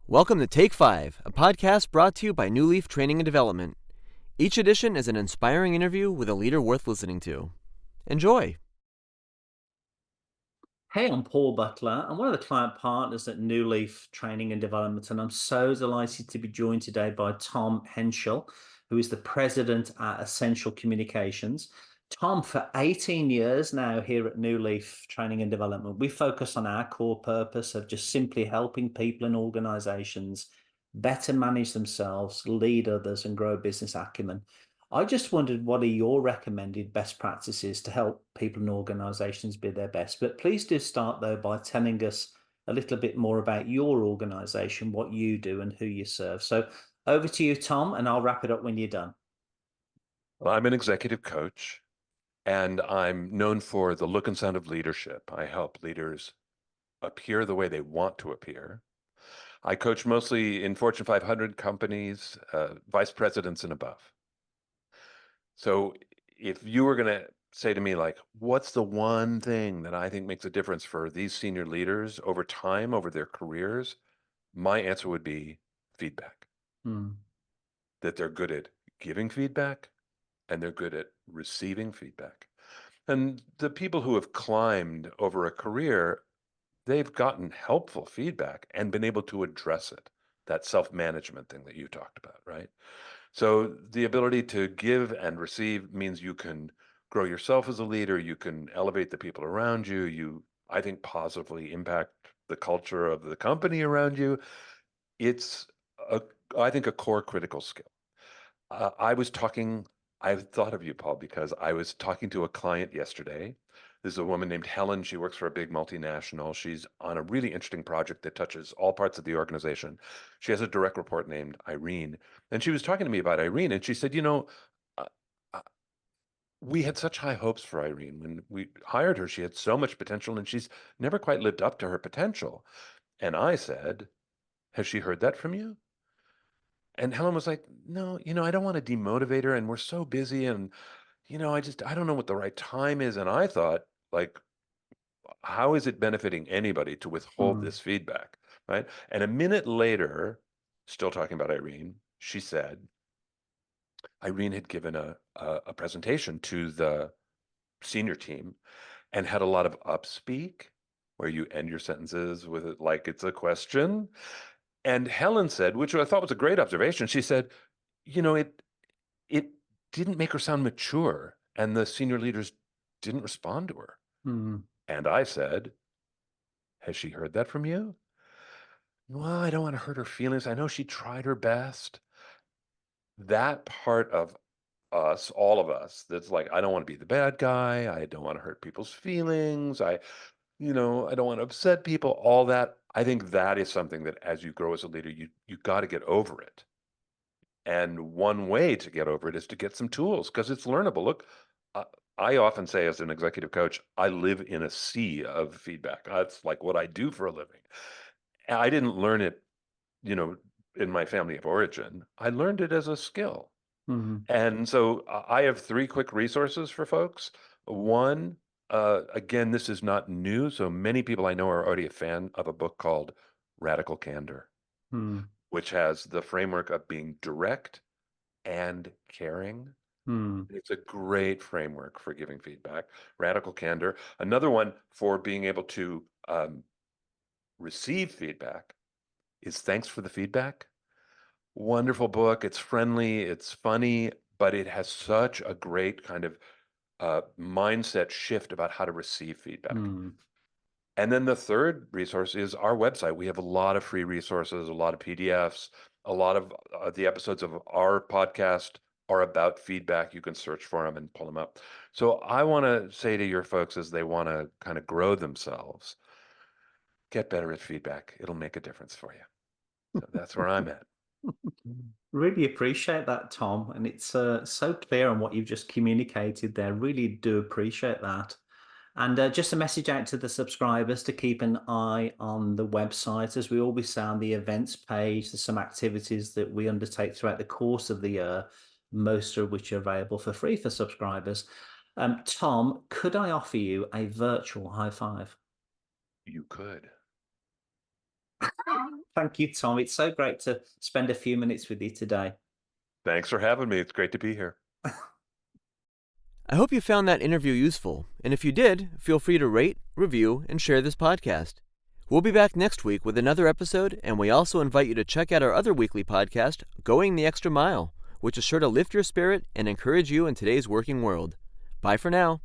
Welcome to Take 5, a podcast brought to you by Newleaf Training and Development. Each edition is an inspiring interview with a leader worth listening to. Enjoy! Hey, I'm Paul Butler. I'm one of the client partners at Newleaf Training and Development, and I'm so delighted to be joined today by Tom Henschel, who is the president at Essential Communications. Tom, for 18 years now here at Newleaf Training and Development, we focus on our core purpose of just simply helping people and organizations better manage themselves, lead others, and grow business acumen. I just wondered, what are your recommended best practices to help people and organizations be their best? But please do start, though, by telling us a little bit more about your organization, what you do, and who you serve. So over to you, Tom, and I'll wrap it up when you're done. Well, I'm an executive coach, and I'm known for the look and sound of leadership. I help leaders appear the way they want to appear. I coach mostly in Fortune 500 companies, vice presidents and above. So if you were going to say to me, like, what's the one thing that I think makes a difference for these senior leaders over time, over their careers, my answer would be feedback. That they're good at giving feedback and they're good at receiving feedback. And the people who have climbed over a career, they've gotten helpful feedback and been able to address it. That self-management thing that you talked about, right? So the ability to give and receive means you can grow yourself as a leader, you can elevate the people around you, you, I think, positively impact the culture of the company around you. It's, I think, a core critical skill. I thought of you, Paul, because I was talking to a client yesterday. This is a woman named Helen. She works for a big multinational. She's on a really interesting project that touches all parts of the organization. She has a direct report named Irene. And she was talking to me about Irene, and she said, uh, uh, we had such high hopes for Irene. When we hired her, she had so much potential, and she's never quite lived up to her potential. And I said, has she heard that from you? And Helen was like, no, I don't want to demotivate her, and we're so busy, and I don't know what the right time is. And I thought, like, how is it benefiting anybody to withhold this feedback, right? And a minute later, still talking about Irene, she said, Irene had given a presentation to the senior team and had a lot of upspeak, where you end your sentences with it like it's a question. And Helen said, which I thought was a great observation, she said, it didn't make her sound mature, and the senior leaders didn't respond to her. And I said, has she heard that from you? Well, I don't want to hurt her feelings. I know she tried her best. That part of us, all of us, that's like, I don't want to be the bad guy. I don't want to hurt people's feelings. I don't want to upset people, all that. I think that is something that as you grow as a leader, you got to get over it. And one way to get over it is to get some tools, because it's learnable. Look, I often say as an executive coach, I live in a sea of feedback. That's like what I do for a living. And I didn't learn it, in my family of origin. I learned it as a skill. And so I have 3 quick resources for folks. One, again, this is not new. So many people I know are already a fan of a book called Radical Candor, which has the framework of being direct and caring. It's a great framework for giving feedback. Radical Candor. Another one for being able to receive feedback is Thanks for the Feedback. Wonderful book. It's friendly, it's funny, but it has such a great kind of mindset shift about how to receive feedback. And then the third resource is our website. We have a lot of free resources, a lot of PDFs, a lot of the episodes of our podcast are about feedback. You can search for them and pull them up. So I want to say to your folks, as they want to kind of grow themselves, get better at feedback. It'll make a difference for you. So that's where I'm at. Really appreciate that, Tom. And it's so clear on what you've just communicated there. Really do appreciate that. And just a message out to the subscribers to keep an eye on the website, as we always say on the events page. There's some activities that we undertake throughout the course of the year, most of which are available for free for subscribers. Tom, could I offer you a virtual high five? You could. Thank you, Tom. It's so great to spend a few minutes with you today. Thanks for having me. It's great to be here. I hope you found that interview useful, and if you did, feel free to rate, review, and share this podcast. We'll be back next week with another episode, and we also invite you to check out our other weekly podcast, Going the Extra Mile, which is sure to lift your spirit and encourage you in today's working world. Bye for now.